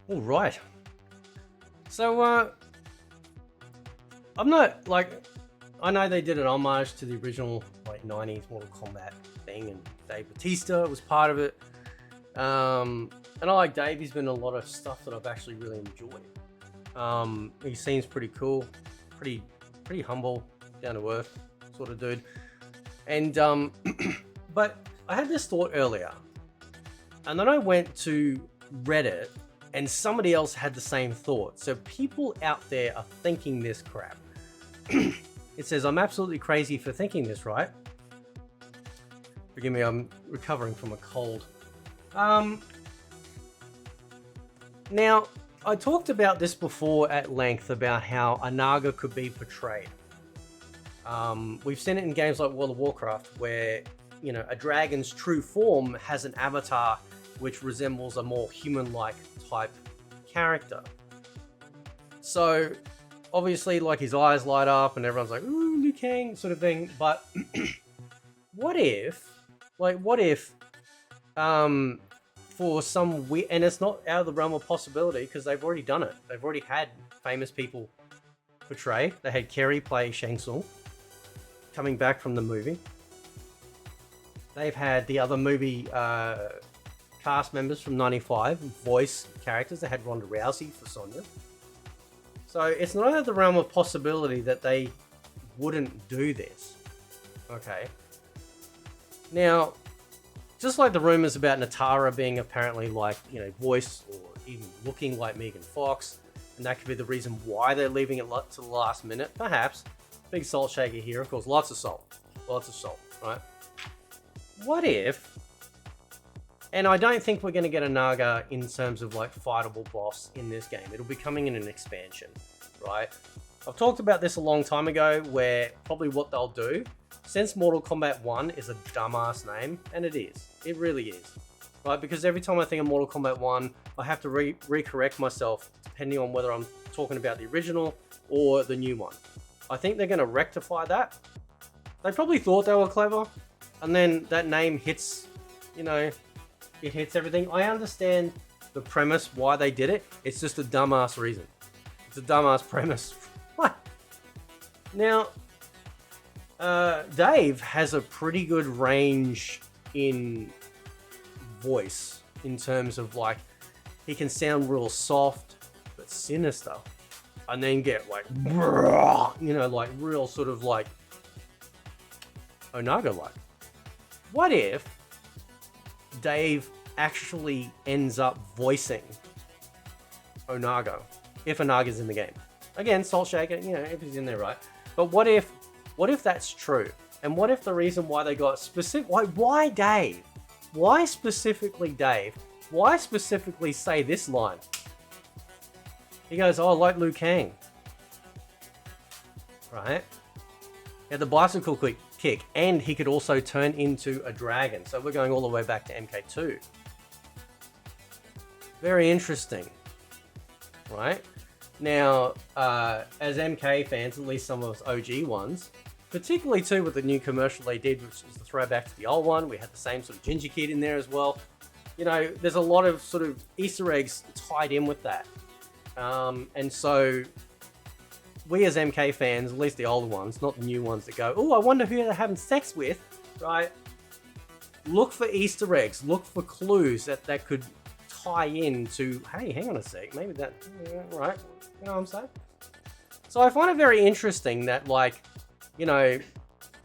All right. So, I'm not like, I know they did an homage to the original like '90s Mortal Kombat thing, and Dave Bautista was part of it. And I like Dave. He's been in a lot of stuff that I've actually really enjoyed. He seems pretty cool, pretty pretty humble, down to earth sort of dude. And but I had this thought earlier, and then I went to Reddit, and somebody else had the same thought. So people out there are thinking this crap. It says, I'm absolutely crazy for thinking this, right? Forgive me, I'm recovering from a cold. Now, I talked about this before at length about how Onaga could be portrayed. We've seen it in games like World of Warcraft where, you know, a dragon's true form has an avatar which resembles a more human-like type character. So, obviously, like, his eyes light up and everyone's like, ooh, Liu Kang, sort of thing. But what if, for some weird, and it's not out of the realm of possibility because they've already done it. They've already had famous people portray. They had Kerry play Shang Tsung, coming back from the movie. They've had the other movie cast members from '95 voice characters. They had Ronda Rousey for Sonya. So it's not out of the realm of possibility that they wouldn't do this. Okay. Now, just like the rumors about Natara being apparently like, you know, voice or even looking like Megan Fox, and that could be the reason why they're leaving it to the last minute, perhaps. Big salt shaker here, of course, lots of salt, right? What if, and I don't think we're going to get a Naga in terms of like fightable boss in this game. It'll be coming in an expansion, right? I've talked about this a long time ago where probably what they'll do, since Mortal Kombat 1 is a dumbass name, and it is, it really is, right? Because every time I think of Mortal Kombat 1, I have to recorrect myself depending on whether I'm talking about the original or the new one. I think they're going to rectify that. They probably thought they were clever, and then that name hits, you know, it hits everything. I understand the premise why they did it. It's just a dumbass reason. It's a dumbass premise. What? Now, Dave has a pretty good range in voice in terms of like, he can sound real soft but sinister, and then get like, you know, like real sort of like Onaga like. What if Dave actually ends up voicing Onaga if Onaga's in the game? Again, salt shaker, you know, if he's in there, right? But what if that's true? And what if the reason why they got specific, why Dave? Why specifically Dave? Why specifically say this line? He goes, oh, I like Liu Kang. Right? He had the bicycle kick, and he could also turn into a dragon. So we're going all the way back to MK2. Very interesting. Right? Now, as MK fans, at least some of us OG ones, particularly too with the new commercial they did, which is the throwback to the old one, we had the same sort of Ginger Kid in there as well. You know, there's a lot of sort of Easter eggs tied in with that. And so we as MK fans, at least the older ones, not the new ones that go, oh, I wonder who they're having sex with, right? Look for Easter eggs, look for clues that could tie in to, hey, hang on a sec, maybe that, right? You know what I'm saying? So I find it very interesting that, like, you know,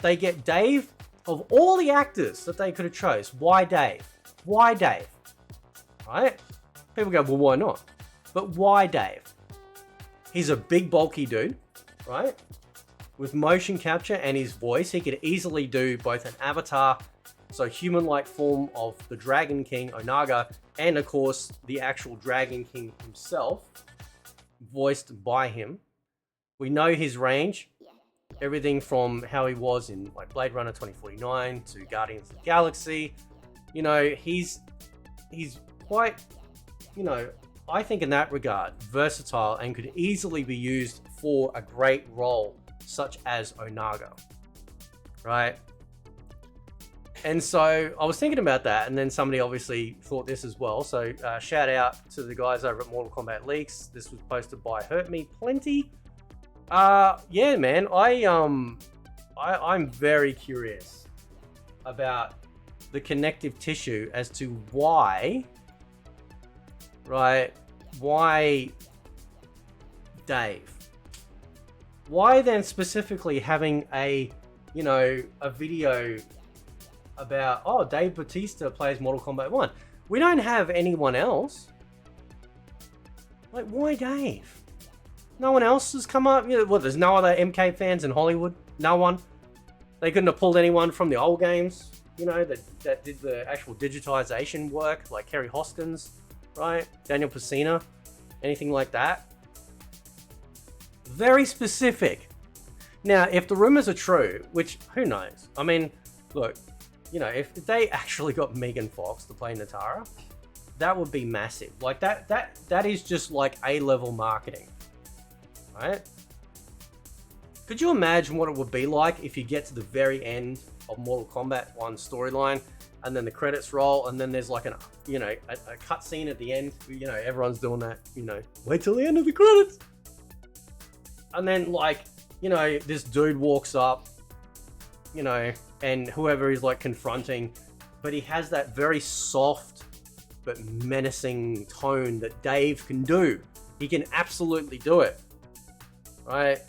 they get Dave, of all the actors that they could have chose, why Dave? Why Dave? Right? People go, well, why not? But why Dave? He's a big, bulky dude, right? With motion capture and his voice, he could easily do both an avatar, so human-like form of the Dragon King, Onaga, and of course, the actual Dragon King himself, voiced by him. We know his range. Everything from how he was in like Blade Runner 2049 to Guardians of the Galaxy. You know, he's quite, you know, I think in that regard, versatile and could easily be used for a great role such as Onaga, right? And so I was thinking about that, and then somebody obviously thought this as well. So shout out to the guys over at Mortal Kombat Leaks. This was posted by Hurt Me Plenty. Yeah, man, I'm very curious about the connective tissue as to why, right? Why Dave? Why then specifically having a video about, oh, Dave Bautista plays Mortal Kombat 1. We don't have anyone else. Like, why Dave? No one else has come up. Well, there's no other MK fans in Hollywood. No one. They couldn't have pulled anyone from the old games, that did the actual digitization work, like Kerry Hoskins, right? Daniel Pesina, anything like that. Very specific. Now, if the rumors are true, which who knows? I mean, look, if they actually got Megan Fox to play Natara, that would be massive. Like that is just like A-level marketing, right? Could you imagine what it would be like if you get to the very end of Mortal Kombat 1 storyline, and then the credits roll, and then there's like a cutscene at the end? Everyone's doing that. Wait till the end of the credits, and then this dude walks up, and whoever he's like confronting, but he has that very soft but menacing tone that Dave can do. He can absolutely do it, right?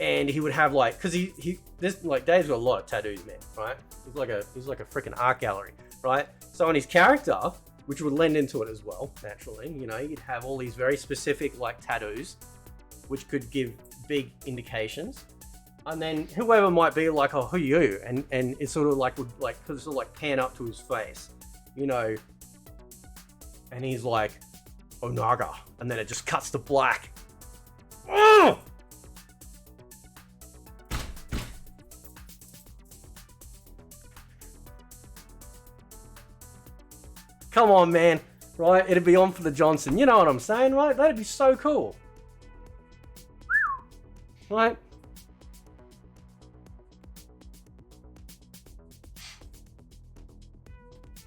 And he would have because Dave's got a lot of tattoos, man, right? He's like a freaking art gallery, right? So on his character, which would lend into it as well, naturally, you'd have all these very specific tattoos, which could give big indications. And then whoever might be like, oh, who are you? And it sort of would pan up to his face, and he's like, Onaga, and then it just cuts to black. Oh! Come on, man, right? It'd be on for the Johnson. You know what I'm saying, right? That'd be so cool, right?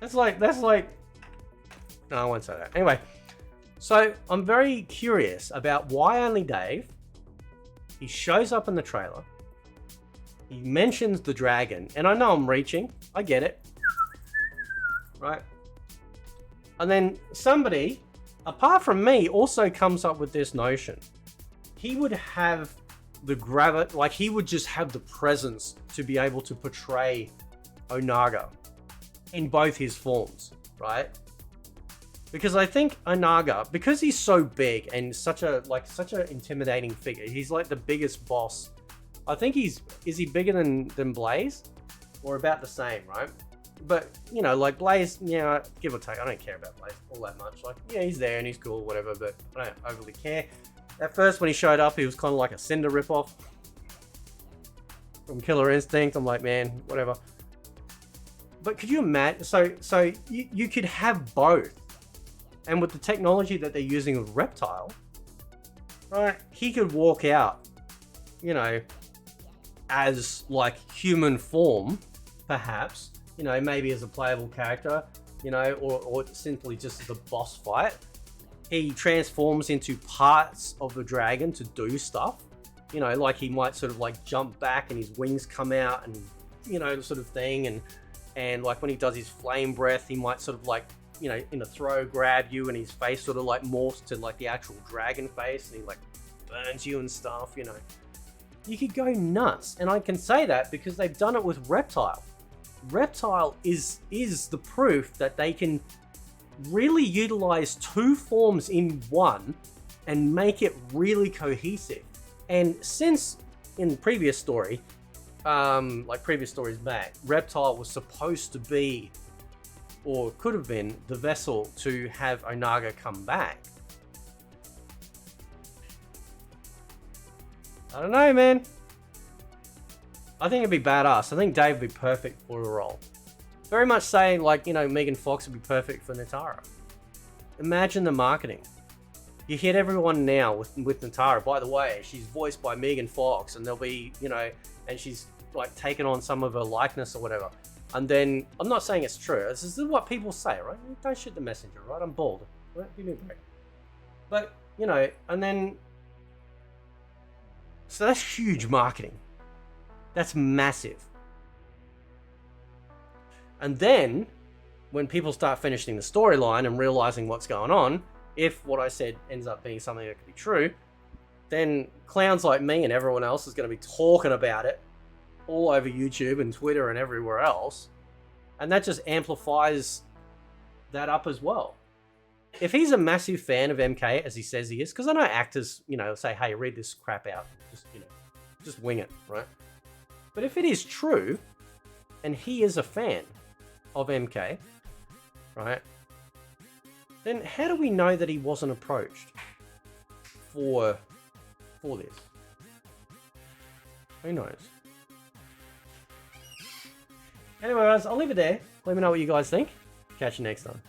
That's like, no, I won't say that. Anyway, so I'm very curious about why only Dave. He shows up in the trailer. He mentions the dragon, and I know I'm reaching. I get it, right? And then somebody, apart from me, also comes up with this notion. He would have the gravity, he would just have the presence to be able to portray Onaga in both his forms, right? Because I think Onaga, because he's so big and such an intimidating figure, he's like the biggest boss. I think is he bigger than Blaze? Or about the same, right? But, Blaze, give or take, I don't care about Blaze all that much. He's there and he's cool, whatever, but I don't overly care. At first, when he showed up, he was kind of like a Cinder ripoff from Killer Instinct. I'm like, man, whatever. But could you imagine? So you could have both. And with the technology that they're using with Reptile, right, he could walk out, as human form, perhaps, maybe as a playable character, or simply just as a boss fight. He transforms into parts of the dragon to do stuff, he might sort of jump back and his wings come out and, sort of thing. And when he does his flame breath, he might sort of in a throw grab you, and his face sort of morphs to the actual dragon face, and he burns you and stuff. You could go nuts, and I can say that because they've done it with Reptile. Reptile is the proof that they can really utilize two forms in one and make it really cohesive. And since in the previous story, previous stories back, Reptile was supposed to be, or could have been, the vessel to have Onaga come back. I don't know, man. I think it'd be badass. I think Dave would be perfect for the role. Very much saying, Megan Fox would be perfect for Natara. Imagine the marketing. You hit everyone now with Natara. By the way, she's voiced by Megan Fox, and there'll be, and she's taken on some of her likeness or whatever. And then, I'm not saying it's true. This is what people say, right? Don't shoot the messenger, right? I'm bald. Right? Give me a break. But, you know, and then... So that's huge marketing. That's massive. And then, when people start finishing the storyline and realizing what's going on, if what I said ends up being something that could be true, then clowns like me and everyone else is going to be talking about it all over YouTube and Twitter and everywhere else. And that just amplifies that up as well. If he's a massive fan of MK, as he says he is, because I know actors, you know, say, hey, read this crap out. Just, you know, just wing it, right? But if it is true, and he is a fan of MK, right? Then how do we know that he wasn't approached for this? Who knows? Anyway, guys, I'll leave it there. Let me know what you guys think. Catch you next time.